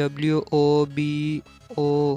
WOBO